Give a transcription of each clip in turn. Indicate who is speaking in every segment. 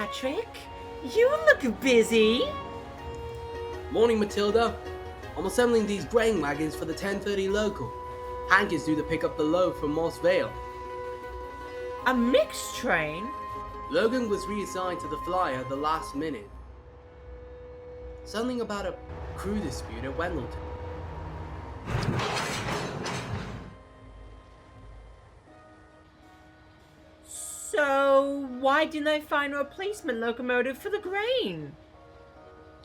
Speaker 1: Patrick. You look busy.
Speaker 2: Morning, Matilda. I'm assembling these grain wagons for the 10:30 local. Hank is due to pick up the load from Moss Vale.
Speaker 1: A mixed train?
Speaker 2: Logan was reassigned to the flyer at the last minute. Something about a crew dispute at Wendleton.
Speaker 1: So, why didn't I find a replacement locomotive for the grain?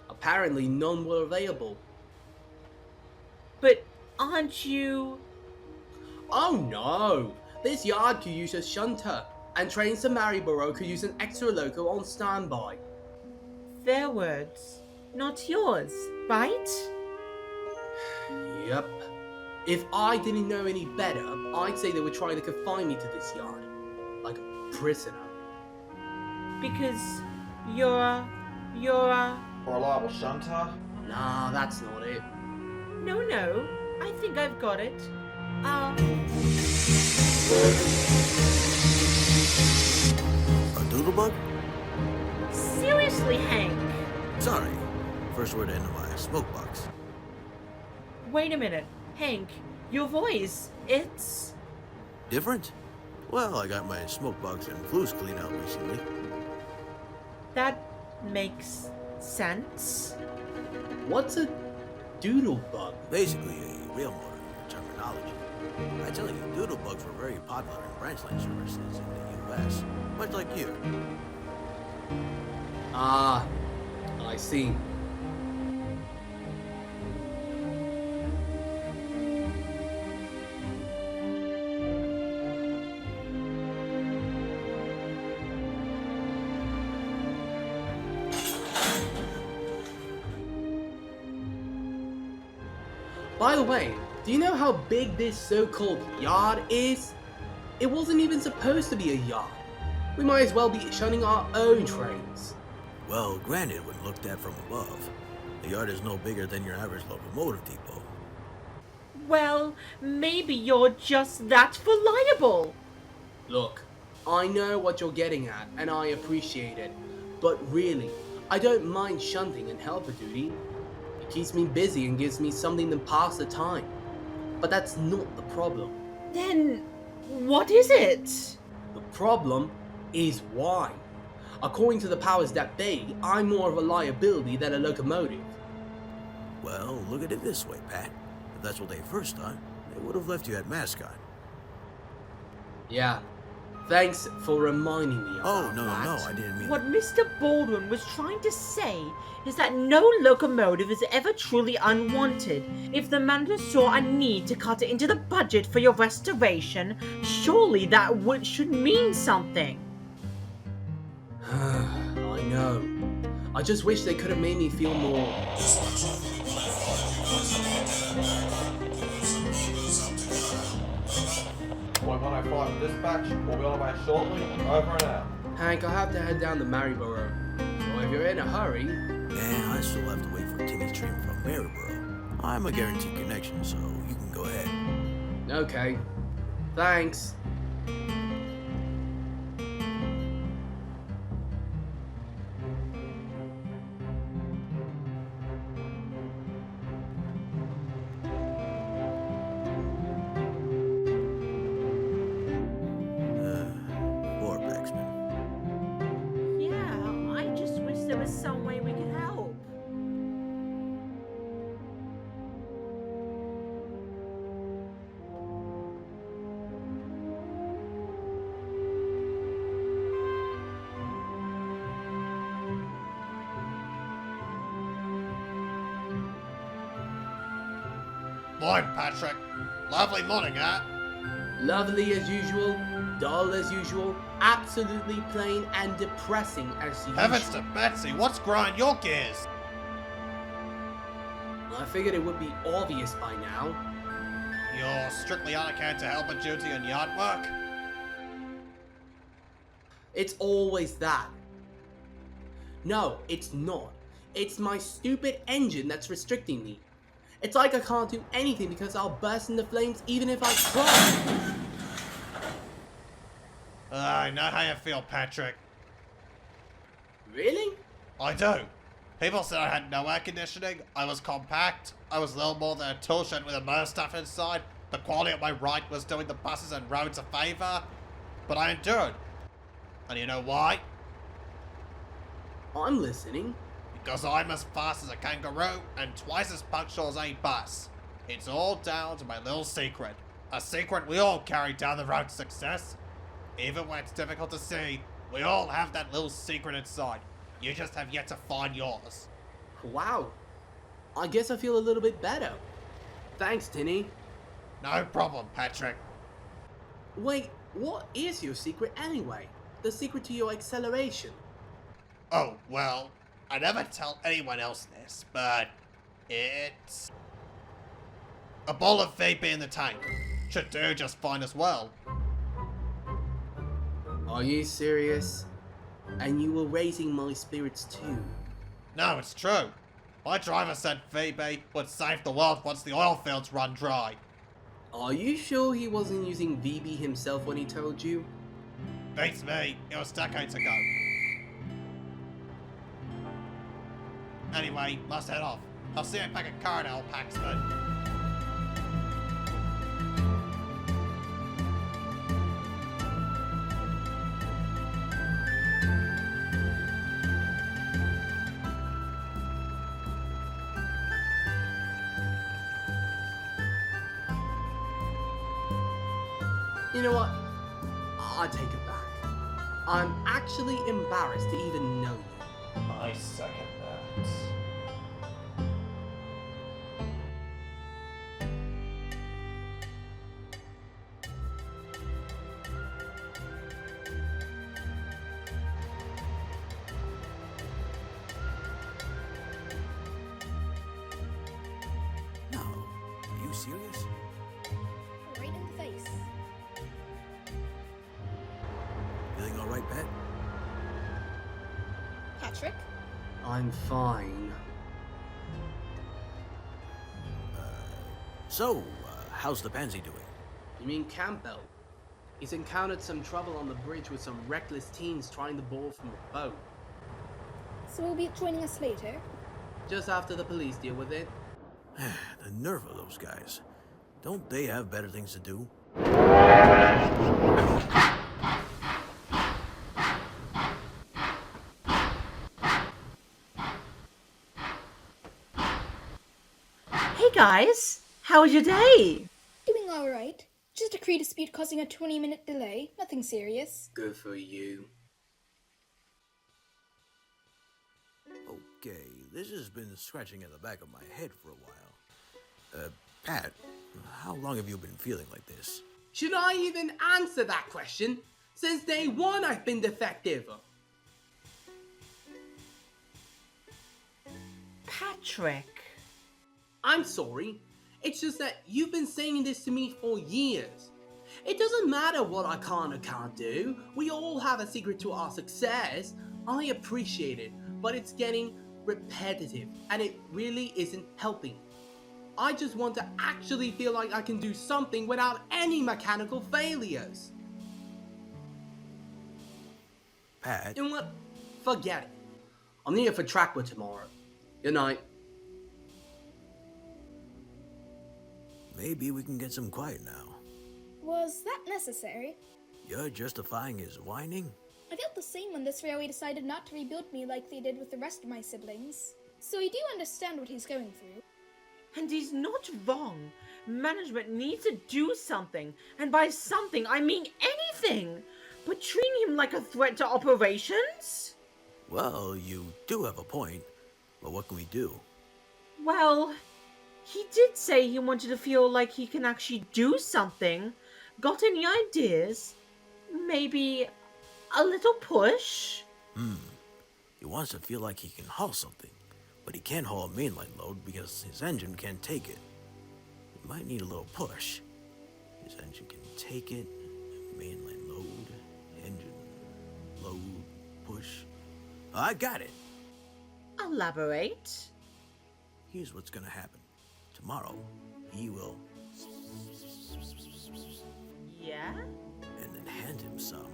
Speaker 2: Apparently, none were available.
Speaker 1: But aren't you...
Speaker 2: Oh no! This yard could use a shunter, and Trainz to Maryborough could use an extra loco on standby.
Speaker 1: Their words, not yours, right?
Speaker 2: Yep. If I didn't know any better, I'd say they were trying to confine me to this yard. Like a prisoner.
Speaker 1: Because you're a...
Speaker 3: Reliable shunter?
Speaker 2: Nah, that's not it.
Speaker 1: No, I think I've got it.
Speaker 4: A doodlebug?
Speaker 1: Seriously, Hank.
Speaker 4: Sorry. First word into my smoke box.
Speaker 1: Wait a minute. Hank, your voice, it's...
Speaker 4: Different? Well, I got my smoke box and flues cleaned out recently.
Speaker 1: That makes sense.
Speaker 2: What's a doodlebug?
Speaker 4: Basically, a rail motor in your terminology. I tell you, doodlebugs were very popular in branch line services in the U.S., much like you.
Speaker 2: Ah, I see. By the way, do you know how big this so-called yard is? It wasn't even supposed to be a yard. We might as well be shunting our own trains.
Speaker 4: Well, granted, when looked at from above, the yard is no bigger than your average locomotive depot.
Speaker 1: Well, maybe you're just that reliable.
Speaker 2: Look, I know what you're getting at, and I appreciate it. But really, I don't mind shunting and helper duty. It keeps me busy and gives me something to pass the time. But that's not the problem.
Speaker 1: Then, what is it?
Speaker 2: The problem is why. According to the powers that be, I'm more of a liability than a locomotive.
Speaker 4: Well, look at it this way, Pat. If that's what they first thought, they would have left you at mascot.
Speaker 2: Yeah. Thanks for reminding me of
Speaker 4: Oh,
Speaker 2: that.
Speaker 4: no, I didn't mean
Speaker 1: What
Speaker 4: that.
Speaker 1: Mr. Baldwin was trying to say is that no locomotive is ever truly unwanted. If the manager saw a need to cut it into the budget for your restoration, surely that should mean something.
Speaker 2: I know. I just wish they could have made me feel more...
Speaker 3: Point 105 dispatch, we'll be on our way shortly. Over and out.
Speaker 2: Hank, I have to head down to Maryborough. So if you're in a hurry...
Speaker 4: And I still have to wait for Tinny's train from Maryborough. I'm a guaranteed connection, so you can go ahead.
Speaker 2: Okay. Thanks.
Speaker 4: Poor Baxman.
Speaker 1: Yeah, I just wish there was some way we could help.
Speaker 5: Morning, Patrick. Lovely morning, huh?
Speaker 2: Lovely as usual, dull as usual, absolutely plain and depressing as usual.
Speaker 5: Heavens to Betsy, what's grinding your gears?
Speaker 2: I figured it would be obvious by now.
Speaker 5: You're strictly on account of helper duty and yard work?
Speaker 2: It's always that. No, it's not. It's my stupid engine that's restricting me. It's like I can't do anything because I'll burst into flames even if I try.
Speaker 5: I know how you feel, Patrick.
Speaker 2: Really?
Speaker 5: I do. People said I had no air conditioning, I was compact, I was little more than a tool shed with a more stuff inside, the quality of my ride was doing the buses and roads a favour, but I endured. And you know why?
Speaker 2: I'm listening.
Speaker 5: Because I'm as fast as a kangaroo and twice as punctual as a bus. It's all down to my little secret. A secret we all carry down the road to success. Even when it's difficult to see, we all have that little secret inside. You just have yet to find yours.
Speaker 2: Wow. I guess I feel a little bit better. Thanks, Tinny.
Speaker 5: No problem, Patrick.
Speaker 2: Wait, what is your secret anyway? The secret to your acceleration?
Speaker 5: Oh, well, I never tell anyone else this, but it's a bowl of vape in the tank. Should do just fine as well.
Speaker 2: Are you serious? And you were raising my spirits too.
Speaker 5: No, it's true. My driver said VB would save the world once the oil fields run dry.
Speaker 2: Are you sure he wasn't using VB himself when he told you?
Speaker 5: Beats me, it was decades ago. Anyway, must head off. I'll see you back at Karadale, Paxman.
Speaker 2: You know what? I take it back. I'm actually embarrassed to even know you.
Speaker 3: I second that.
Speaker 4: No, are you serious?
Speaker 6: Right in the face.
Speaker 4: Feeling all right, Pat?
Speaker 6: Patrick?
Speaker 2: I'm fine.
Speaker 4: So, how's the pansy doing?
Speaker 2: You mean Campbell? He's encountered some trouble on the bridge with some reckless teens trying to board from a boat.
Speaker 6: So will be joining us later?
Speaker 2: Just after the police deal with it.
Speaker 4: The nerve of those guys. Don't they have better things to do?
Speaker 1: Hey guys, how was your day?
Speaker 6: Doing alright. Just a crew dispute causing a 20-minute delay. Nothing serious.
Speaker 2: Good for you.
Speaker 4: Okay, this has been scratching at the back of my head for a while. Pat, how long have you been feeling like this?
Speaker 2: Should I even answer that question? Since day one I've been defective.
Speaker 1: Patrick.
Speaker 2: I'm sorry. It's just that you've been saying this to me for years. It doesn't matter what I can or can't do. We all have a secret to our success. I appreciate it, but it's getting repetitive and it really isn't helping. I just want to actually feel like I can do something without any mechanical failures.
Speaker 4: Pat?
Speaker 2: You know what? Forget it. I'm here for Trackwood tomorrow. Good night.
Speaker 4: Maybe we can get some quiet now.
Speaker 6: Was that necessary?
Speaker 4: You're justifying his whining?
Speaker 6: I felt the same when this railway decided not to rebuild me like they did with the rest of my siblings. So I do understand what he's going through.
Speaker 1: And he's not wrong. Management needs to do something. And by something, I mean anything. But treating him like a threat to operations?
Speaker 4: Well, you do have a point. But what can we do?
Speaker 1: Well, he did say he wanted to feel like he can actually do something. Got any ideas? Maybe a little push?
Speaker 4: He wants to feel like he can haul something, but he can't haul a mainline load because his engine can't take it. He might need a little push. His engine can take it, mainline load, engine, load, push. I got it!
Speaker 1: Elaborate.
Speaker 4: Here's what's gonna happen. Tomorrow, he will...
Speaker 1: Yeah?
Speaker 4: and then hand him some...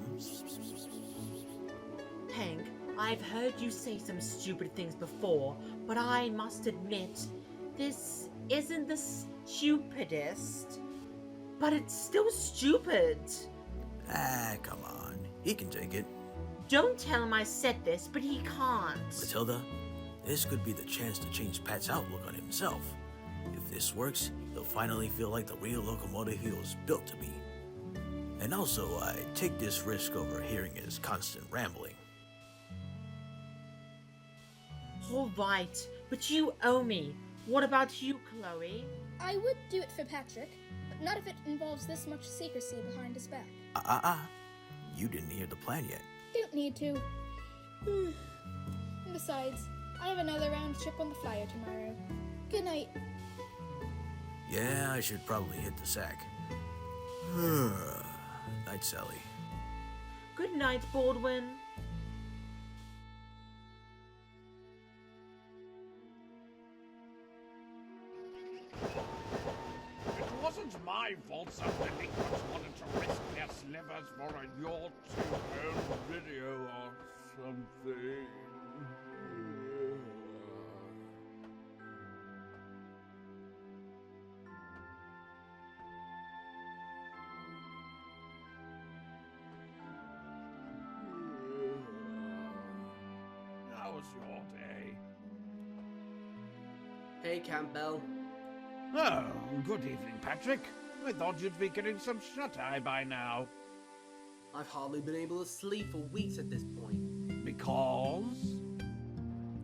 Speaker 1: Hank, I've heard you say some stupid things before, but I must admit, this isn't the stupidest. But it's still stupid.
Speaker 4: Ah, come on. He can take it.
Speaker 1: Don't tell him I said this, but he can't.
Speaker 4: Matilda, this could be the chance to change Pat's outlook on himself. If this works, he'll finally feel like the real locomotive he was built to be. And also, I take this risk over hearing his constant rambling.
Speaker 1: All right, but you owe me. What about you, Chloe?
Speaker 6: I would do it for Patrick, but not if it involves this much secrecy behind his back.
Speaker 4: You didn't hear the plan yet.
Speaker 6: Don't need to. Besides, I have another round trip on the flyer tomorrow. Good night.
Speaker 4: Yeah, I should probably hit the sack. Night, Sally.
Speaker 1: Good night, Baldwin.
Speaker 7: It wasn't my fault some delinquents wanted to risk their slivers for a yacht to home video or something. How was your day?
Speaker 2: Hey, Campbell.
Speaker 7: Oh, good evening, Patrick. I thought you'd be getting some shut-eye by now.
Speaker 2: I've hardly been able to sleep for weeks at this point.
Speaker 7: Because?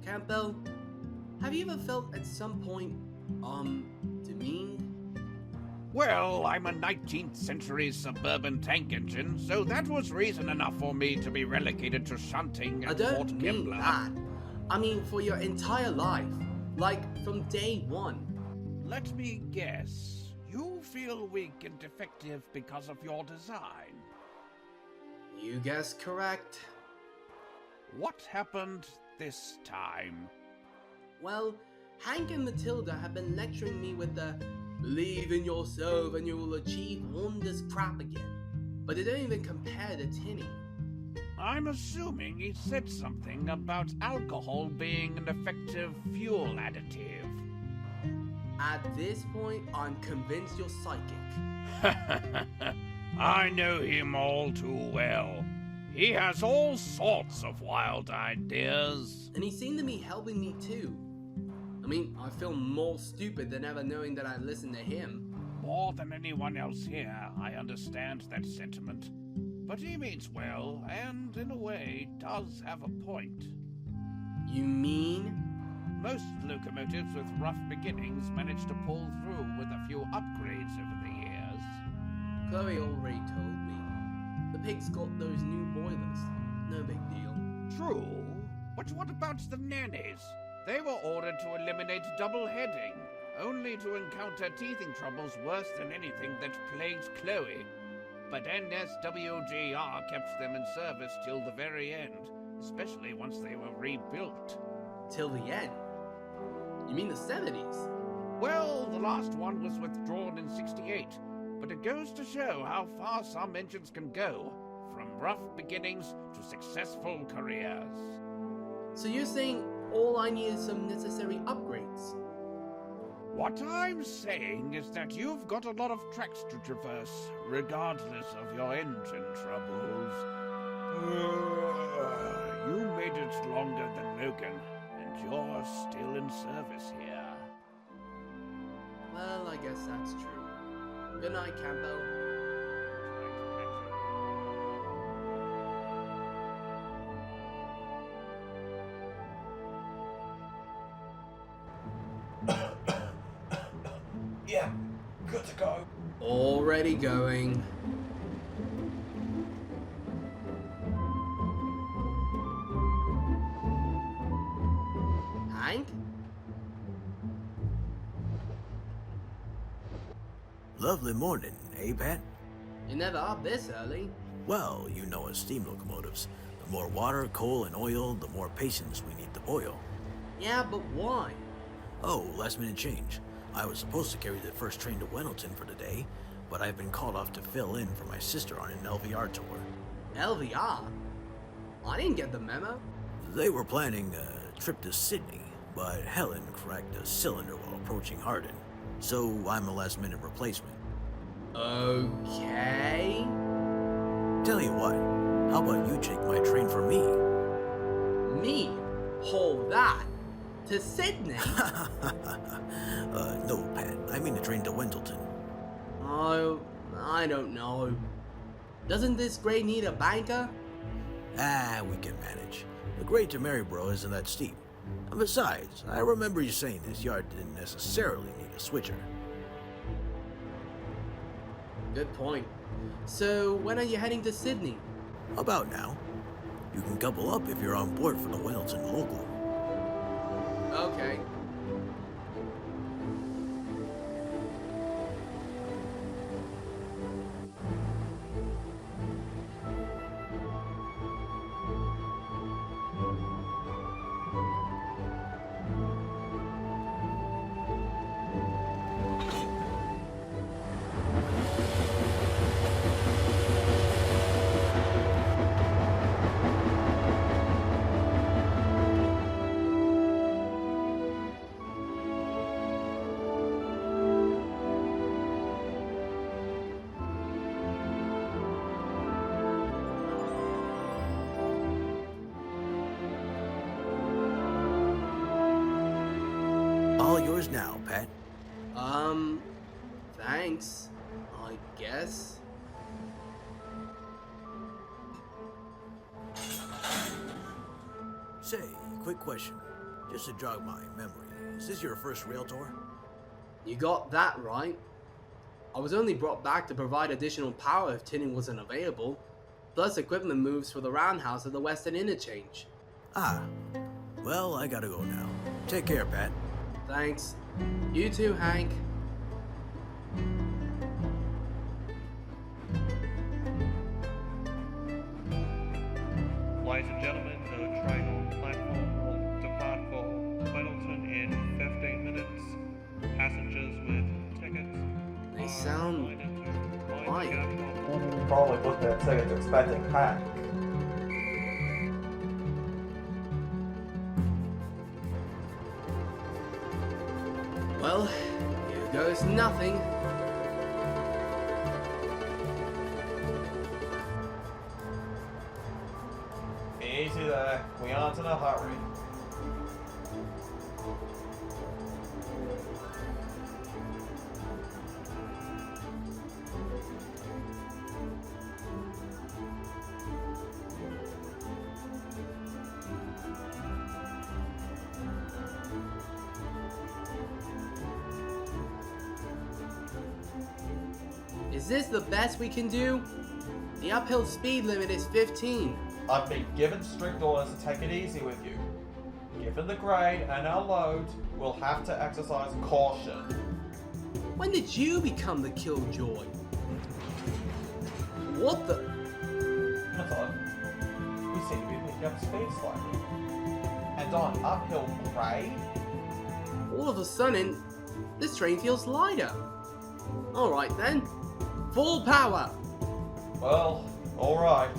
Speaker 2: Campbell, have you ever felt at some point, demeaned?
Speaker 7: Well, I'm a 19th century suburban tank engine, so that was reason enough for me to be relegated to shunting
Speaker 2: I
Speaker 7: at
Speaker 2: don't
Speaker 7: Fort
Speaker 2: mean
Speaker 7: Campbell.
Speaker 2: that. I mean for your entire life. Like, from day one.
Speaker 7: Let me guess. You feel weak and defective because of your design.
Speaker 2: You guessed correct.
Speaker 7: What happened this time?
Speaker 2: Well, Hank and Matilda have been lecturing me with the believe in yourself and you will achieve wonders crap again. But they don't even compare to Tinny.
Speaker 7: I'm assuming he said something about alcohol being an effective fuel additive.
Speaker 2: At this point, I'm convinced you're psychic.
Speaker 7: I know him all too well. He has all sorts of wild ideas.
Speaker 2: And he seemed to be helping me too. I mean, I feel more stupid than ever knowing that I listened to him.
Speaker 7: More than anyone else here, I understand that sentiment. But he means well, and in a way, does have a point.
Speaker 2: You mean?
Speaker 7: Most locomotives with rough beginnings manage to pull through with a few upgrades over the years.
Speaker 2: Chloe already told me. The pig's got those new boilers. No big deal.
Speaker 7: True, but what about the nannies? They were ordered to eliminate double heading, only to encounter teething troubles worse than anything that plagued Chloe. But NSWGR kept them in service till the very end, especially once they were rebuilt.
Speaker 2: Till the end? You mean the 70s?
Speaker 7: Well, the last one was withdrawn in '68, but it goes to show how far some engines can go, from rough beginnings to successful careers.
Speaker 2: So you're saying all I need is some necessary upgrades?
Speaker 7: What I'm saying is that you've got a lot of tracks to traverse, regardless of your engine troubles. You made it longer than Logan, and you're still in service here.
Speaker 2: Well, I guess that's true. Good night, Campbell.
Speaker 3: Yeah, good to go.
Speaker 2: Already going. Hank?
Speaker 4: Lovely morning, eh, Pat?
Speaker 2: You're never up this early.
Speaker 4: Well, you know as steam locomotives, the more water, coal, and oil, the more patience we need to boil.
Speaker 2: Yeah, but why?
Speaker 4: Oh, last minute change. I was supposed to carry the first train to Wendleton for the day, but I've been called off to fill in for my sister on an LVR tour.
Speaker 2: LVR? I didn't get the memo.
Speaker 4: They were planning a trip to Sydney, but Helen cracked a cylinder while approaching Hardin, so I'm a last-minute replacement.
Speaker 2: Okay.
Speaker 4: Tell you what, how about you take my train for me?
Speaker 2: Me? Hold that? To Sydney?
Speaker 4: No, Pat. I mean the train to Wendleton.
Speaker 2: Oh, I don't know. Doesn't this grade need a banker?
Speaker 4: We can manage. The grade to Maryborough isn't that steep. And besides, I remember you saying this yard didn't necessarily need a switcher.
Speaker 2: Good point. So, when are you heading to Sydney?
Speaker 4: About now. You can couple up if you're on board for the Wendleton local.
Speaker 2: Okay.
Speaker 4: All yours now, Pat.
Speaker 2: Thanks, I guess.
Speaker 4: Say, quick question. Just to jog my memory, is this your first rail tour?
Speaker 2: You got that right. I was only brought back to provide additional power if Tinny wasn't available, plus equipment moves for the roundhouse at the Western Interchange.
Speaker 4: Ah. Well, I gotta go now. Take care, Pat.
Speaker 2: Thanks. You too, Hank.
Speaker 8: Ladies and gentlemen, the train on platform will depart for Wellington in 15 minutes. Passengers with tickets
Speaker 2: They
Speaker 8: are
Speaker 2: sound
Speaker 8: reminded to mind
Speaker 2: quiet.
Speaker 8: the gap on
Speaker 3: Probably booked their tickets expecting Hank.
Speaker 2: Well, here goes nothing.
Speaker 3: Easy there, we aren't in a hurry.
Speaker 2: Is this the best we can do? The uphill speed limit is 15.
Speaker 3: I've been given strict orders to take it easy with you. Given the grade and our load, we'll have to exercise caution.
Speaker 2: When did you become the killjoy? What the?
Speaker 3: I thought, we seem to be picking up speed slightly. And on uphill grade?
Speaker 2: All of a sudden, this train feels lighter. Alright then. Full power!
Speaker 3: Well, alright.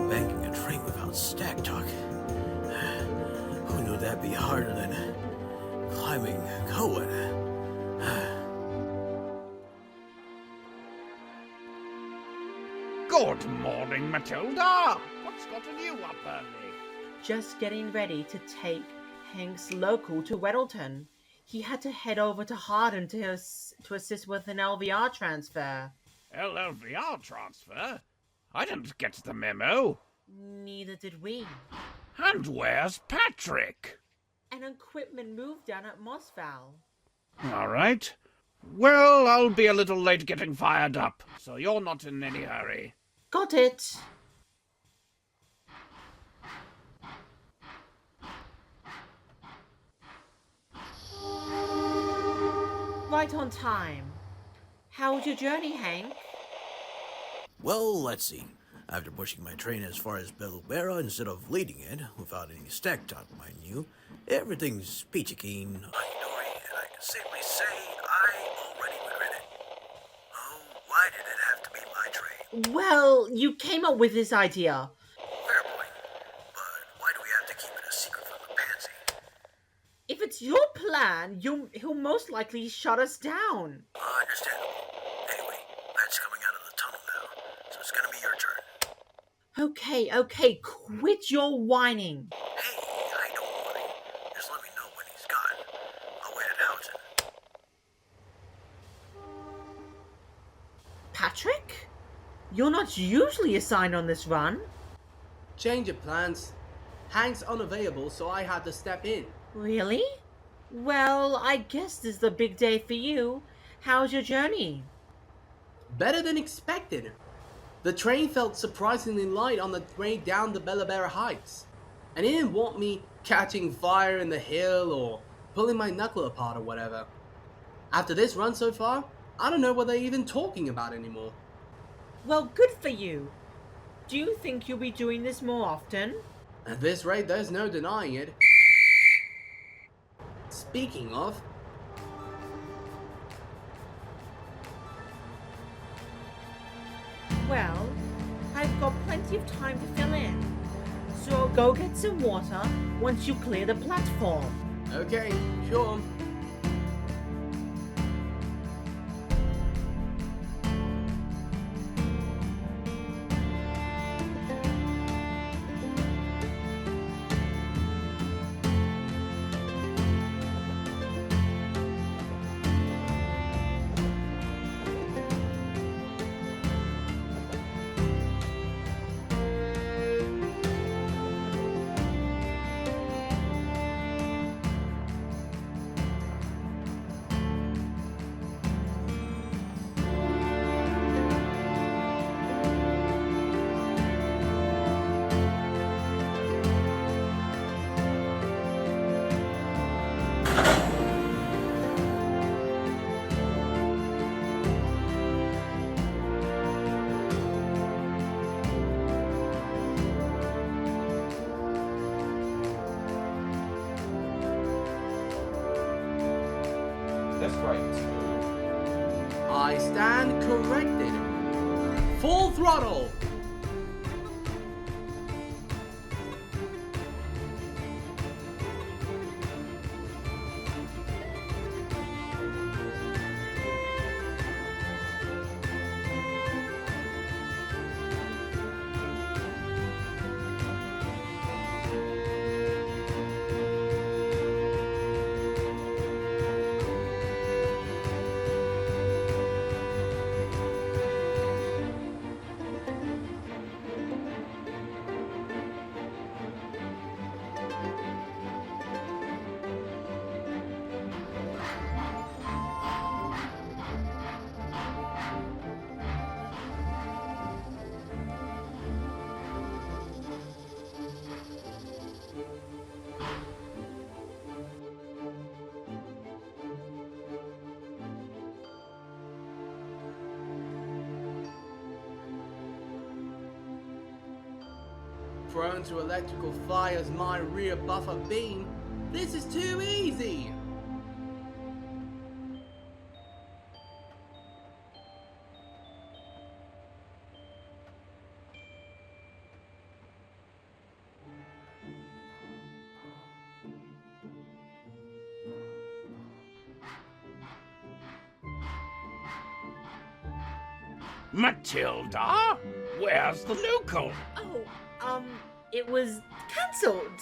Speaker 4: Banking a train without stack talk. Who knew that'd be harder than climbing Cohen?
Speaker 7: Good morning, Matilda. What's gotten you up early?
Speaker 1: Just getting ready to take Hank's local to Weddleton. He had to head over to Hardin to assist with an LVR transfer.
Speaker 7: LLVR transfer? I didn't get the memo.
Speaker 1: Neither did we.
Speaker 7: And where's Patrick?
Speaker 1: An equipment move down at Mossval.
Speaker 7: All right. Well, I'll be a little late getting fired up, so you're not in any hurry.
Speaker 1: Got it. Right on time. How was your journey, Hank?
Speaker 4: Well, let's see. After pushing my train as far as Bellubera instead of leading it, without any stack top, mind you, everything's peachy keen. Hunky-dory, and I can safely say I already regret it. Oh, why did it have to be my train?
Speaker 1: Well, you came up with this idea.
Speaker 4: Fair point. But why do we have to keep it a secret from the pansy?
Speaker 1: If it's your plan, he'll most likely shut us down.
Speaker 4: Understandable. Anyway, that's coming out of the tunnel now, so it's gonna be your turn.
Speaker 1: Okay, quit your whining.
Speaker 4: Hey, I don't mind. Just let me know when he's gone. I'll wait at Houghton.
Speaker 1: Patrick? You're not usually assigned on this run.
Speaker 2: Change of plans. Hank's unavailable, so I had to step in.
Speaker 1: Really? Well, I guess this is a big day for you. How's your journey?
Speaker 2: Better than expected. The train felt surprisingly light on the way down the Bellabera Heights. And it didn't want me catching fire in the hill or pulling my knuckle apart or whatever. After this run so far, I don't know what they're even talking about anymore.
Speaker 1: Well, good for you. Do you think you'll be doing this more often?
Speaker 2: At this rate, there's no denying it. Speaking of,
Speaker 1: Well, I've got plenty of time to fill in. So go get some water once you clear the platform.
Speaker 2: okay, sure.
Speaker 3: That's great.
Speaker 2: I stand corrected. Full throttle! Prone to electrical fire as my rear buffer beam, this is too easy!
Speaker 7: Matilda? Where's the local?
Speaker 1: Oh, it was cancelled.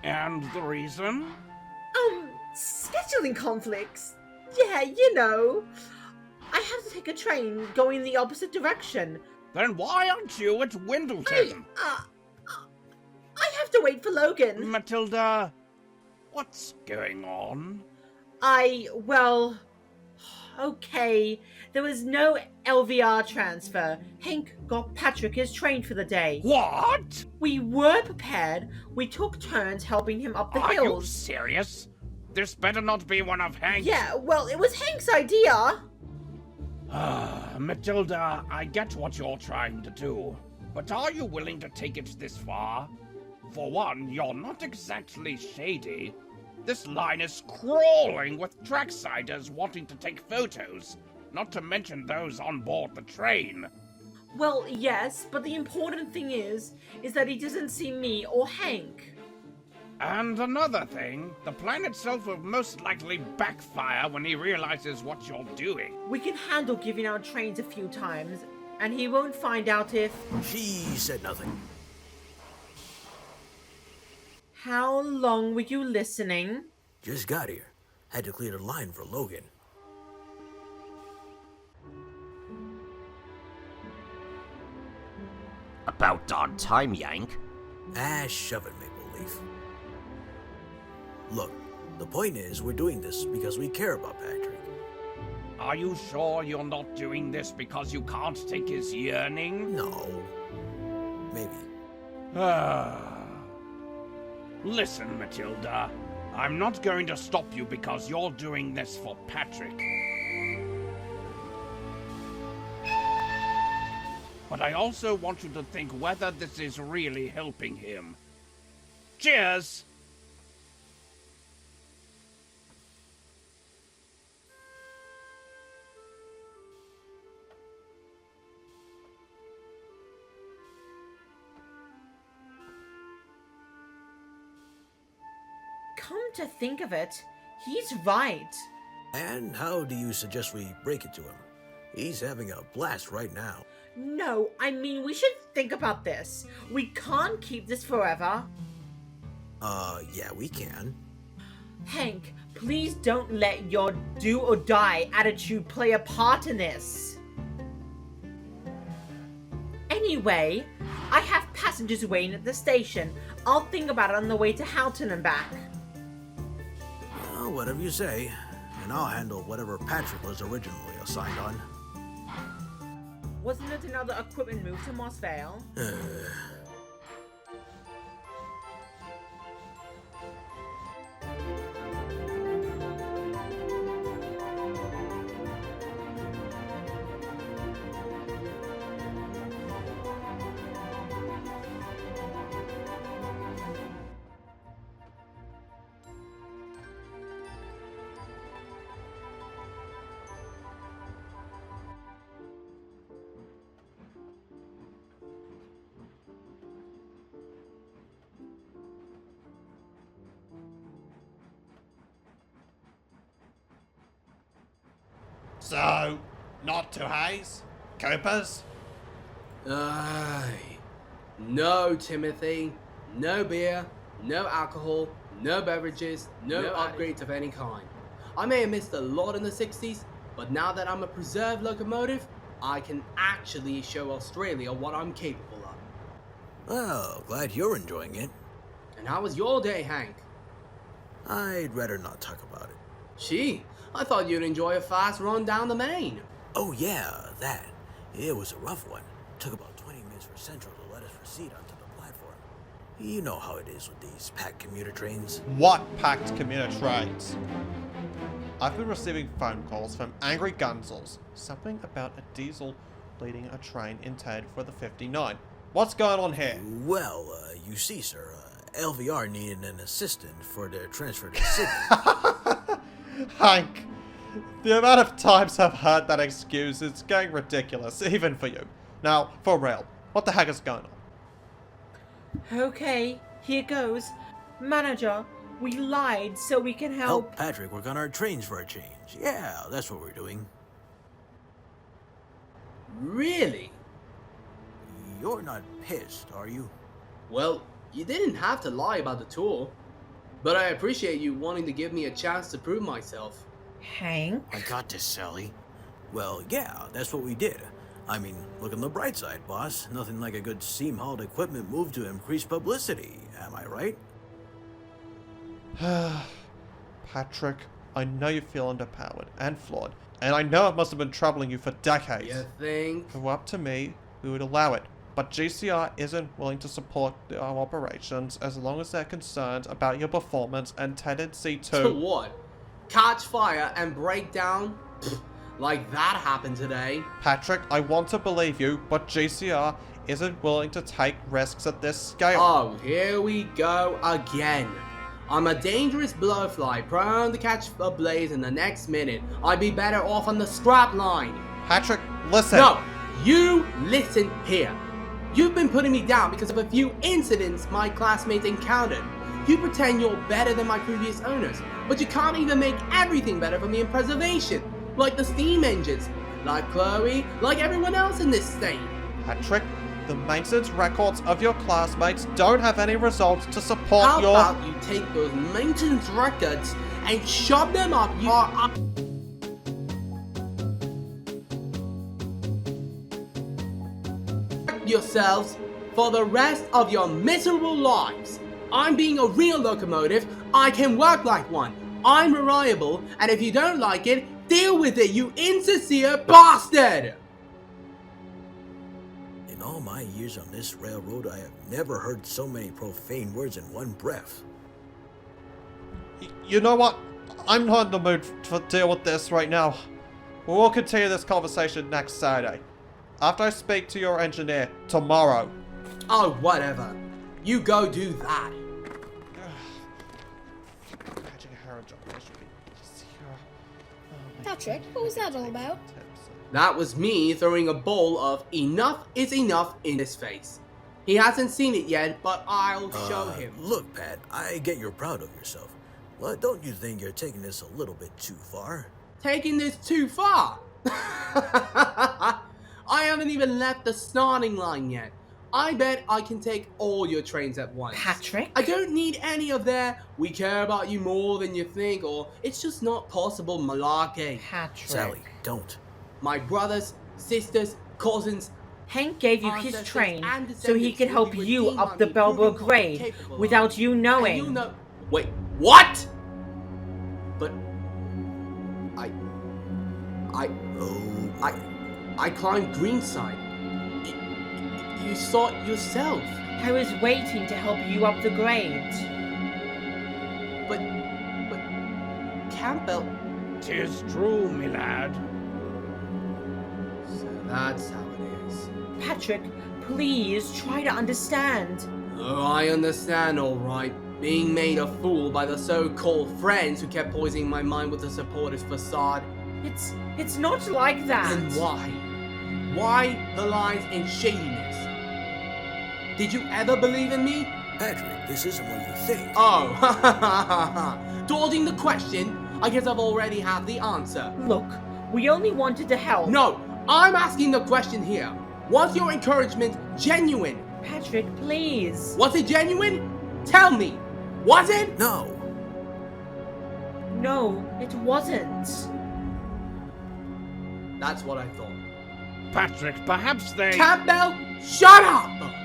Speaker 7: And the reason?
Speaker 1: Scheduling conflicts. Yeah, you know. I have to take a train going the opposite direction.
Speaker 7: Then why aren't you at Windleton?
Speaker 1: I have to wait for Logan.
Speaker 7: Matilda, what's going on?
Speaker 1: Okay. There was no LVR transfer. Hank got Patrick his train for the day.
Speaker 7: What?
Speaker 1: We were prepared. We took turns helping him up the
Speaker 7: Are you
Speaker 1: hills.
Speaker 7: serious? This better not be one of Hank's...
Speaker 1: Yeah, well, it was Hank's idea.
Speaker 7: Matilda, I get what you're trying to do. but are you willing to take it this far? For one, you're not exactly shady. This line is crawling with tracksiders wanting to take photos, not to mention those on board the train.
Speaker 1: Well, yes, but the important thing is that he doesn't see me or Hank.
Speaker 7: And another thing, the plan itself will most likely backfire when he realizes what you're doing.
Speaker 1: We can handle giving out trains a few times, and he won't find out if...
Speaker 4: She said nothing.
Speaker 1: How long were you listening?
Speaker 4: Just got here. Had to clear the line for Logan.
Speaker 9: About darn time, Yank.
Speaker 4: Ah, shove it, Maple Leaf. Look, the point is we're doing this because we care about Patrick.
Speaker 7: Are you sure you're not doing this because you can't take his yearning?
Speaker 4: No. Maybe.
Speaker 7: Listen, Matilda. I'm not going to stop you because you're doing this for Patrick. But I also want you to think whether this is really helping him. Cheers!
Speaker 1: Come to think of it, he's right.
Speaker 4: And how do you suggest we break it to him? He's having a blast right now.
Speaker 1: No, I mean, we should think about this. We can't keep this forever.
Speaker 4: Yeah, we can.
Speaker 1: Hank, please don't let your do or die attitude play a part in this. Anyway, I have passengers waiting at the station. I'll think about it on the way to Houghton and back.
Speaker 4: Well, whatever you say. And I'll handle whatever Patrick was originally assigned on.
Speaker 1: Wasn't it another equipment move to Moss Vale?
Speaker 5: So, not to haze? Coopers?
Speaker 2: Aye. No, Timothy. No beer, no alcohol, no beverages, no upgrades of any kind. I may have missed a lot in the 60s, but now that I'm a preserved locomotive, I can actually show Australia what I'm capable of.
Speaker 4: Well, glad you're enjoying it.
Speaker 2: And how was your day, Hank?
Speaker 4: I'd rather not talk about it.
Speaker 2: Gee, I thought you'd enjoy a fast run down the main.
Speaker 4: Oh yeah, that. It was a rough one. Took about 20 minutes for Central to let us proceed onto the platform. You know how it is with these packed commuter trains.
Speaker 3: What packed commuter trains? I've been receiving phone calls from angry gunzels. Something about a diesel leading a train intended for the 59. What's going on here?
Speaker 4: Well, you see, sir, LVR needed an assistant for their transfer to Sydney.
Speaker 3: Hank, the amount of times I've heard that excuse is getting ridiculous, even for you. Now, for real, what the heck is going on?
Speaker 1: Okay, here goes. Manager, we lied so we can
Speaker 4: Help Patrick work on our trains for a change. Yeah, that's what we're doing.
Speaker 2: Really?
Speaker 4: You're not pissed, are you?
Speaker 2: Well, you didn't have to lie about the tour. But I appreciate you wanting to give me a chance to prove myself.
Speaker 1: Hank?
Speaker 4: I got this, Sally. Well, yeah, that's what we did. I mean, look on the bright side, boss. Nothing like a good steam-hauled equipment move to increase publicity. Am I right?
Speaker 3: Patrick, I know you feel underpowered and flawed, and I know it must have been troubling you for decades.
Speaker 2: You think?
Speaker 3: If it were up to me, we would allow it. But GCR isn't willing to support our operations as long as they're concerned about your performance and tendency to...
Speaker 2: To what? Catch fire and break down? Pfft, Like that happened today.
Speaker 3: Patrick, I want to believe you, but GCR isn't willing to take risks at this scale.
Speaker 2: Oh, here we go again. I'm a dangerous blowfly, prone to catch a blaze in the next minute. I'd be better off on the scrap line.
Speaker 3: Patrick, listen.
Speaker 2: No, you listen here. You've been putting me down because of a few incidents my classmates encountered. You pretend you're better than my previous owners, but you can't even make everything better for me in preservation. Like the steam engines, like Chloe, like everyone else in this state.
Speaker 3: Patrick, the maintenance records of your classmates don't have any results to support
Speaker 2: How
Speaker 3: your...
Speaker 2: about you take those maintenance records and shove them up your... yourselves for the rest of your miserable lives. I'm being a real locomotive. I can work like one. I'm reliable, and if you don't like it, deal with it, you insincere bastard!
Speaker 4: In all my years on this railroad, I have never heard so many profane words in one breath.
Speaker 3: You know what? I'm not in the mood to deal with this right now. We'll continue this conversation next Saturday, after I speak to your engineer tomorrow.
Speaker 2: Oh, whatever. You go do that.
Speaker 6: Patrick, what was that all about?
Speaker 2: That was me throwing a bowl of enough is enough in his face. He hasn't seen it yet, but I'll show him.
Speaker 4: Look, Pat, I get you're proud of yourself. But don't you think you're taking this a little bit too far?
Speaker 2: Taking this too far? I haven't even left the starting line yet. I bet I can take all your trains at once.
Speaker 1: Patrick?
Speaker 2: I don't need any of their "we care about you more than you think" or "it's just not possible" malarkey.
Speaker 1: Patrick.
Speaker 4: Sally, don't.
Speaker 2: My brothers, sisters, cousins,
Speaker 1: Hank gave you his
Speaker 2: ancestors,
Speaker 1: train
Speaker 2: and
Speaker 1: so he
Speaker 2: descendants
Speaker 1: could
Speaker 2: will
Speaker 1: help
Speaker 2: be
Speaker 1: you
Speaker 2: redeemed
Speaker 1: up
Speaker 2: by
Speaker 1: the
Speaker 2: me,
Speaker 1: Belleville
Speaker 2: proving
Speaker 1: grade
Speaker 2: what I'm capable
Speaker 1: without
Speaker 2: of.
Speaker 1: you
Speaker 2: And
Speaker 1: knowing.
Speaker 2: you know. Wait, what? But I climbed Greenside. You saw it yourself.
Speaker 1: I was waiting to help you up the grade.
Speaker 2: But Campbell.
Speaker 7: 'Tis true, me lad.
Speaker 2: So that's how it is.
Speaker 1: Patrick, please try to understand.
Speaker 2: Oh, I understand, all right. Being made a fool by the so-called friends who kept poisoning my mind with a supportive facade.
Speaker 1: It's not like that.
Speaker 2: Then why? Why the lies and shadiness? Did you ever believe in me?
Speaker 4: Patrick, this isn't what you think.
Speaker 2: Oh, dodging the question. I guess I've already have the answer.
Speaker 1: Look, we only wanted to help.
Speaker 2: No, I'm asking the question here. Was your encouragement genuine?
Speaker 1: Patrick, please.
Speaker 2: Was it genuine? Tell me. Was it?
Speaker 4: No.
Speaker 1: No, it wasn't.
Speaker 2: That's what I thought.
Speaker 7: Patrick, perhaps they...
Speaker 2: Campbell, shut up!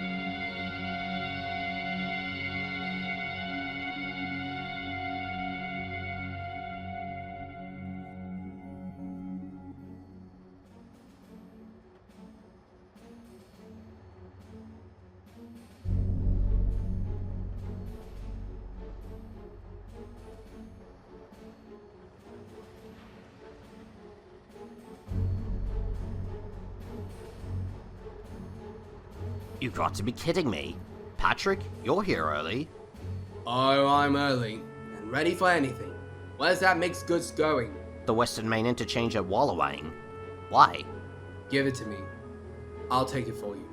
Speaker 9: You've got to be kidding me. Patrick, you're here early.
Speaker 2: Oh, I'm early and ready for anything. Where's that mixed goods going?
Speaker 9: The Western Main Interchange at Wallowang. Why?
Speaker 2: Give it to me. I'll take it for you.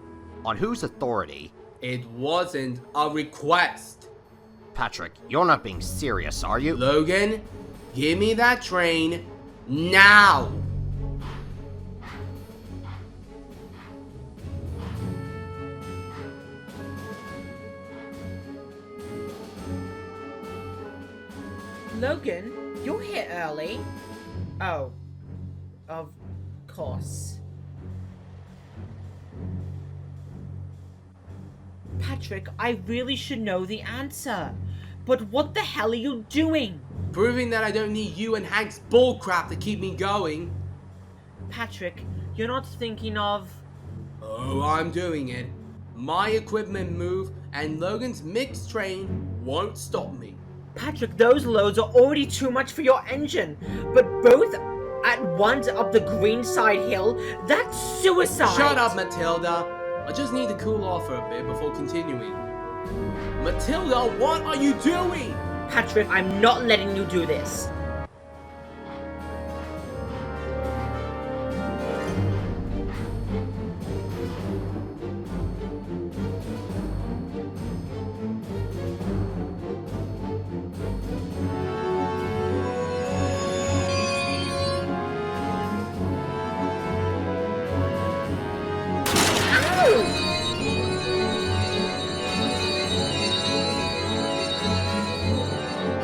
Speaker 9: On whose authority?
Speaker 2: It wasn't a request.
Speaker 9: Patrick, you're not being serious, are you?
Speaker 2: Logan, give me that train now.
Speaker 1: Logan, you're here early. Oh, of course. Patrick, I really should know the answer. But what the hell are you doing?
Speaker 2: Proving that I don't need you and Hank's bullcrap to keep me going.
Speaker 1: Patrick, you're not thinking of...
Speaker 2: Oh, I'm doing it. My equipment move and Logan's mixed train won't stop me.
Speaker 1: Patrick, those loads are already too much for your engine. But both at once up the green side hill, that's suicide!
Speaker 2: Shut up, Matilda! I just need to cool off for a bit before continuing. Matilda, what are you doing?
Speaker 1: Patrick, I'm not letting you do this.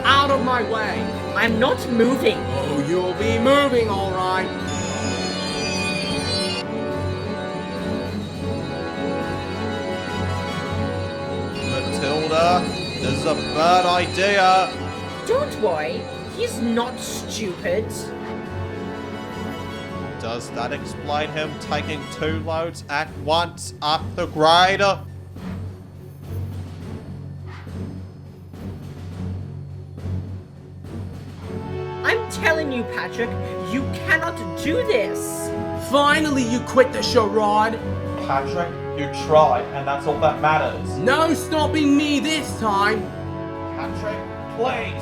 Speaker 2: Out of my way!
Speaker 1: I'm not moving.
Speaker 2: Oh, you'll be moving, alright.
Speaker 3: Matilda, this is a bad idea.
Speaker 1: Don't worry, he's not stupid.
Speaker 3: Does that explain him taking 2 loads at once up the grade?
Speaker 1: I'm telling you, Patrick, you cannot do this.
Speaker 2: Finally, you quit the charade.
Speaker 10: Patrick, you tried, and that's all that matters.
Speaker 2: No stopping me this time.
Speaker 10: Patrick, please,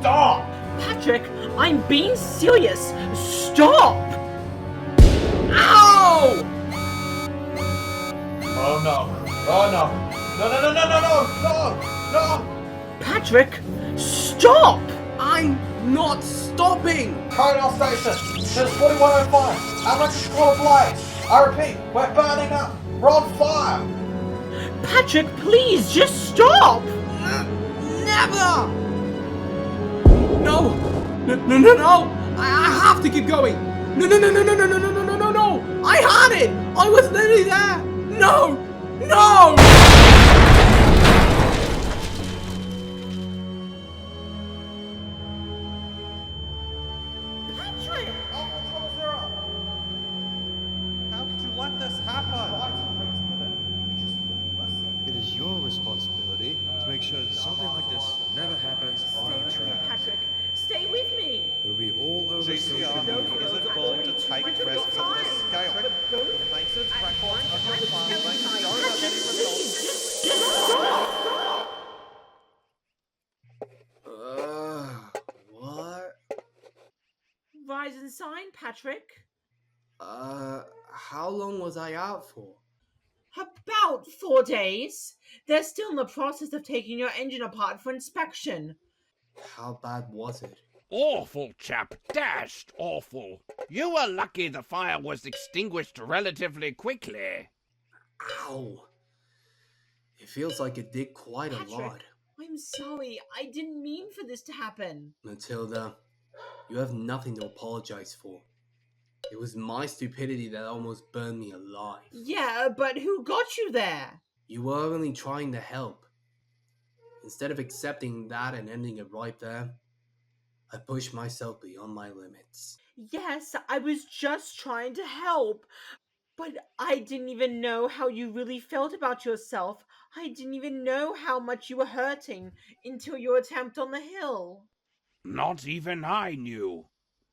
Speaker 10: stop!
Speaker 1: Patrick, I'm being serious. Stop!
Speaker 2: Ow!
Speaker 10: Oh no. Oh no. No, no, no, no, no, no, no, no!
Speaker 1: Patrick, stop!
Speaker 2: I'm not stopping!
Speaker 10: Karadale Station, there's 4105. Our electrical ablaze. I repeat, we're burning up. We're on fire.
Speaker 1: Patrick, please, just stop!
Speaker 2: Never! No! No, no, no, no! I have to keep going! No, no, no, no, no, no, no, no, no, no, no, no! I had it! I was literally there! No! No!
Speaker 1: Patrick!
Speaker 3: How could you let this happen?
Speaker 11: It is your responsibility to make sure that something like this never happens on
Speaker 1: Stay
Speaker 11: our
Speaker 1: with me,
Speaker 11: track.
Speaker 1: Patrick. Stay with me.
Speaker 11: It will be all over social
Speaker 3: GCR
Speaker 11: media.
Speaker 3: isn't willing to take risks of this scale. Maintenance records of your farm don't have any results.
Speaker 2: What?
Speaker 1: Rise and shine, Patrick.
Speaker 2: How long was I out for?
Speaker 1: About 4 days. They're still in the process of taking your engine apart for inspection.
Speaker 2: How bad was it?
Speaker 7: Awful, chap. Dashed awful. You were lucky the fire was extinguished relatively quickly.
Speaker 2: Ow! It feels like it did quite a
Speaker 1: Patrick.
Speaker 2: lot.
Speaker 1: I'm sorry. I didn't mean for this to happen.
Speaker 2: Matilda, you have nothing to apologize for. It was my stupidity that almost burned me alive.
Speaker 1: Yeah, but who got you there?
Speaker 2: You were only trying to help. Instead of accepting that and ending it right there, I pushed myself beyond my limits.
Speaker 1: Yes, I was just trying to help. But I didn't even know how you really felt about yourself. I didn't even know how much you were hurting until your attempt on the hill.
Speaker 7: Not even I knew.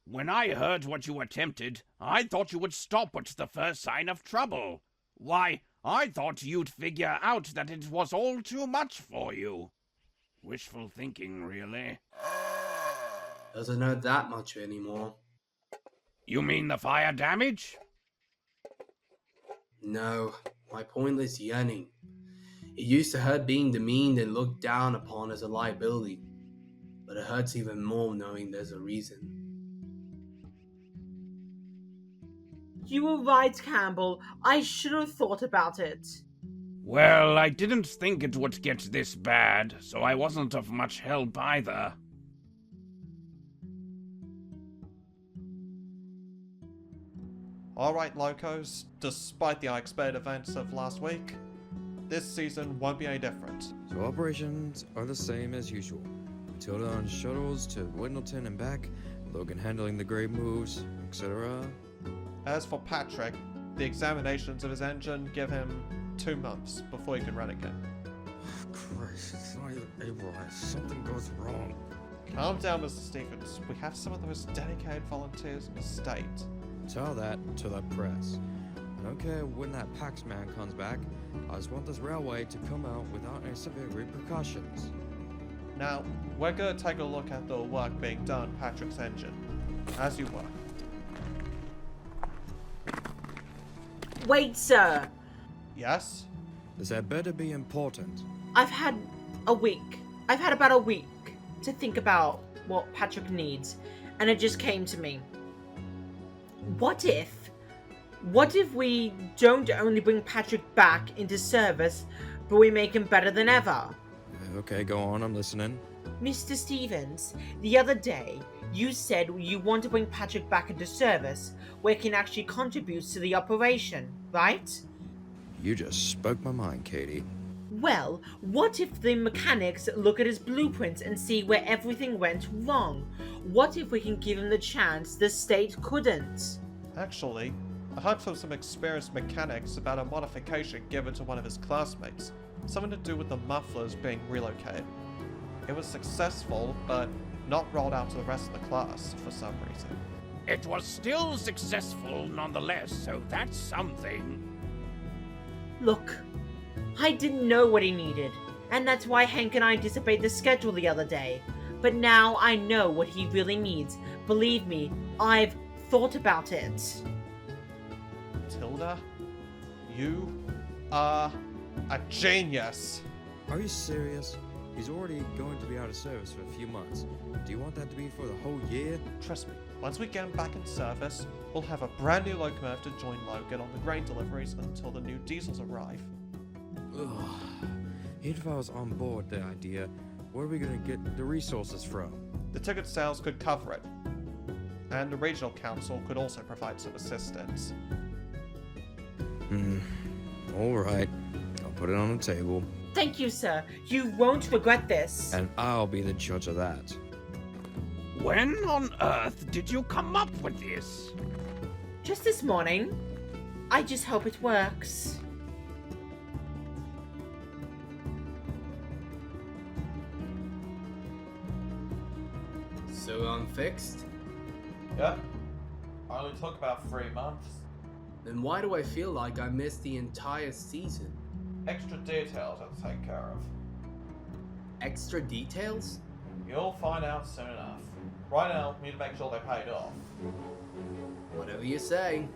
Speaker 7: When I heard what you attempted, I thought you would stop at the first sign of trouble. Why, I thought you'd figure out that it was all too much for you. Wishful thinking, really.
Speaker 2: Doesn't hurt that much anymore.
Speaker 7: You mean the fire damage?
Speaker 2: No, my pointless yearning. It used to hurt being demeaned and looked down upon as a liability, but it hurts even more knowing there's a reason.
Speaker 1: You were right, Campbell. I should have thought about it.
Speaker 7: Well, I didn't think it would get this bad, so I wasn't of much help either.
Speaker 3: Alright, locos, despite the unexpected events of last week, this season won't be any different.
Speaker 11: So operations are the same as usual. Matilda on shuttles to Wendleton and back, Logan handling the grave moves, etc.
Speaker 3: As for Patrick, the examinations of his engine give him 2 months before he can run again.
Speaker 11: Christ, it's not even April. Something goes wrong.
Speaker 3: Calm down, Mr. Stevens. We have some of the most dedicated volunteers in the state.
Speaker 11: Tell that to the press. I don't care when that Pax man comes back. I just want this railway to come out without any severe repercussions.
Speaker 3: Now, we're going to take a look at the work being done on Patrick's engine. As you were.
Speaker 1: Wait, sir.
Speaker 3: Yes?
Speaker 11: This had better be important.
Speaker 1: I've had about a week to think about what Patrick needs, and it just came to me. What if we don't only bring Patrick back into service, but we make him better than ever?
Speaker 11: Okay, go on, I'm listening.
Speaker 1: Mr. Stevens, the other day, you said you want to bring Patrick back into service, where he can actually contribute to the operation, right?
Speaker 11: You just spoke my mind, Katie.
Speaker 1: Well, what if the mechanics look at his blueprints and see where everything went wrong? What if we can give him the chance the state couldn't?
Speaker 3: Actually, I heard from some experienced mechanics about a modification given to one of his classmates. Something to do with the mufflers being relocated. It was successful, but not rolled out to the rest of the class for some reason.
Speaker 7: It was still successful nonetheless, so that's something.
Speaker 1: Look, I didn't know what he needed, and that's why Hank and I disobeyed the schedule the other day. But now I know what he really needs. Believe me, I've thought about it.
Speaker 3: Tilda, you are a genius.
Speaker 11: Are you serious? He's already going to be out of service for a few months. Do you want that to be for the whole year?
Speaker 3: Trust me, once we get him back in service, we'll have a brand new locomotive to join Logan on the grain deliveries until the new diesels arrive.
Speaker 11: Ugh. Even if I was on board the idea, where are we going to get the resources from?
Speaker 3: The ticket sales could cover it, and the regional council could also provide some assistance.
Speaker 11: Alright, I'll put it on the table.
Speaker 1: Thank you, sir. You won't regret this.
Speaker 11: And I'll be the judge of that.
Speaker 7: When on earth did you come up with this?
Speaker 1: Just this morning. I just hope it works.
Speaker 2: So I'm fixed?
Speaker 3: Yep. Only took about 3 months.
Speaker 2: Then why do I feel like I missed the entire season?
Speaker 3: Extra details I'll take care of.
Speaker 2: Extra details?
Speaker 3: You'll find out soon enough. Right now, we need to make sure they're paid off.
Speaker 2: Whatever you say.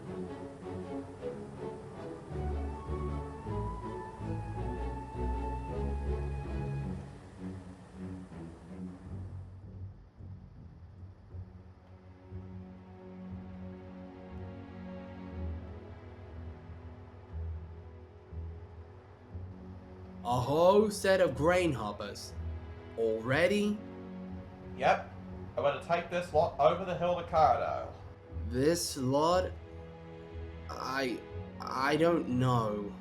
Speaker 2: A whole set of grain hoppers. Already?
Speaker 3: Yep. I'm going to take this lot over the hill to Karadale.
Speaker 2: This lot? I don't know.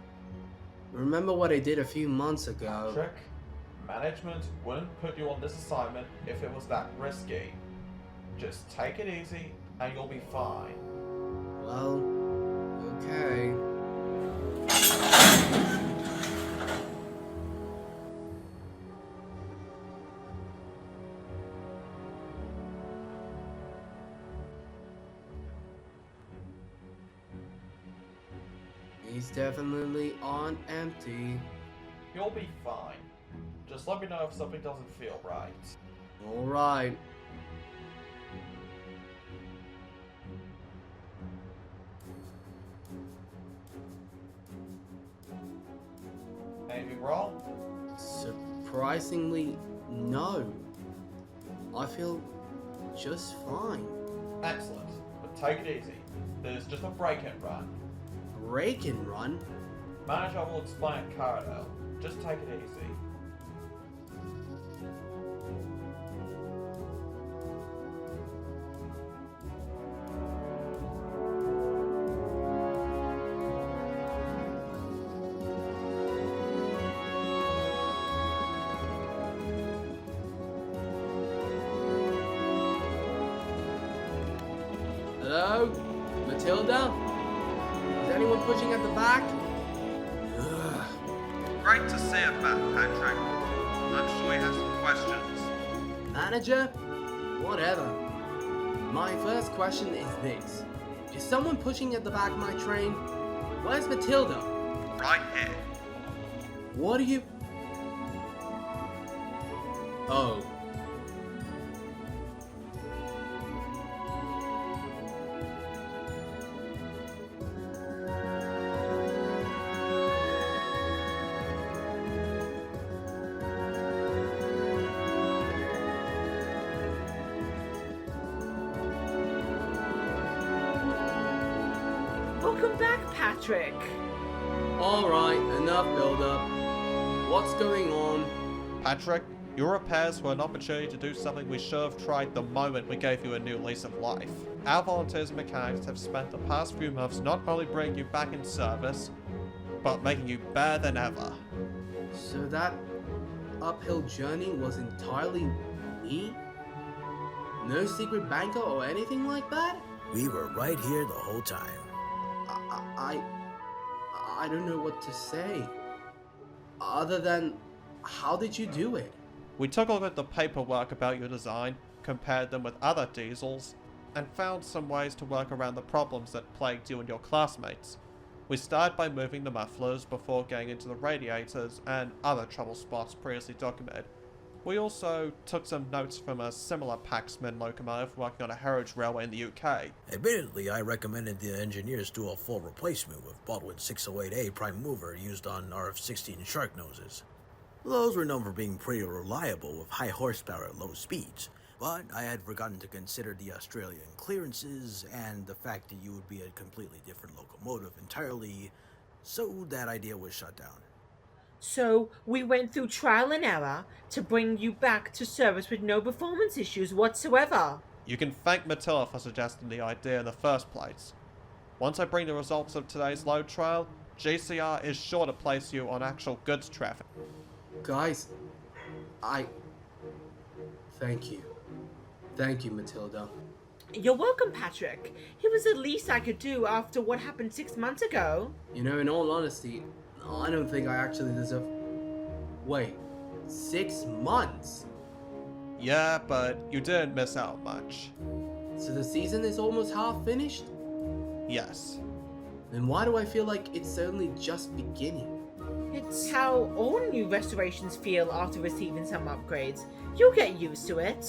Speaker 2: Remember what I did a few months ago.
Speaker 3: Patrick, management wouldn't put you on this assignment if it was that risky. Just take it easy and you'll be fine.
Speaker 2: Well, okay. He's definitely on empty.
Speaker 3: You'll be fine. Just let me know if something doesn't feel right.
Speaker 2: Alright.
Speaker 3: Anything wrong?
Speaker 2: Surprisingly, no. I feel just fine.
Speaker 3: Excellent. But take it easy. There's just a break-in run.
Speaker 2: Break and run?
Speaker 3: Manager will explain at Karadale. Just take it easy.
Speaker 2: Hello? Matilda? Is anyone pushing at the back? Ugh.
Speaker 3: Great to see you back, Patrick. I'm sure you have some questions.
Speaker 2: Manager? Whatever. My first question is this. Is someone pushing at the back of my train? Where's Matilda?
Speaker 3: Right here.
Speaker 2: What are you... Oh.
Speaker 1: Welcome back, Patrick.
Speaker 2: Alright, enough build-up. What's going on?
Speaker 3: Patrick, your repairs were an opportunity to do something we should have tried the moment we gave you a new lease of life. Our volunteers and mechanics have spent the past few months not only bringing you back in service, but making you better than ever.
Speaker 2: So that uphill journey was entirely me? No secret banker or anything like that?
Speaker 4: We were right here the whole time.
Speaker 2: I don't know what to say. Other than, how did you do it?
Speaker 3: We took a look at the paperwork about your design, compared them with other diesels, and found some ways to work around the problems that plagued you and your classmates. We started by moving the mufflers before getting into the radiators and other trouble spots previously documented. We also took some notes from a similar Paxman locomotive working on a heritage railway in the UK.
Speaker 4: Admittedly, I recommended the engineers do a full replacement with Baldwin 608A prime mover used on RF-16 shark noses. Those were known for being pretty reliable with high horsepower at low speeds, but I had forgotten to consider the Australian clearances and the fact that you would be a completely different locomotive entirely, so that idea was shut down.
Speaker 1: So we went through trial and error to bring you back to service with no performance issues whatsoever.
Speaker 3: You can thank Matilda for suggesting the idea in the first place. Once I bring the results of today's load trial, GCR is sure to place you on actual goods traffic.
Speaker 2: Guys, Thank you. Thank you, Matilda.
Speaker 1: You're welcome, Patrick. It was the least I could do after what happened 6 months ago.
Speaker 2: You know, in all honesty, I don't think I actually deserve... Wait, 6 months?
Speaker 3: Yeah, but you didn't miss out much.
Speaker 2: So the season is almost half finished?
Speaker 3: Yes.
Speaker 2: Then why do I feel like it's only just beginning?
Speaker 1: It's how all new restorations feel after receiving some upgrades. You'll get used to it.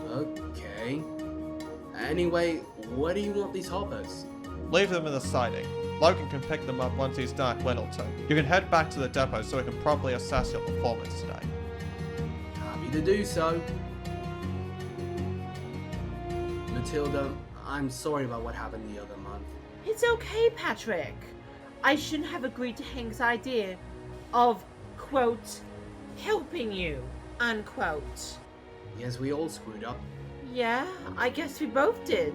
Speaker 2: Okay. Anyway, where do you want these hoppers?
Speaker 3: Leave them in the siding. Logan can pick them up once he's done at Littleton. You can head back to the depot so we can properly assess your performance today.
Speaker 2: Happy to do so. Matilda, I'm sorry about what happened the other month.
Speaker 1: It's okay, Patrick. I shouldn't have agreed to Hank's idea of, quote, helping you, unquote.
Speaker 2: Yes, we all screwed up.
Speaker 1: Yeah, I guess we both did.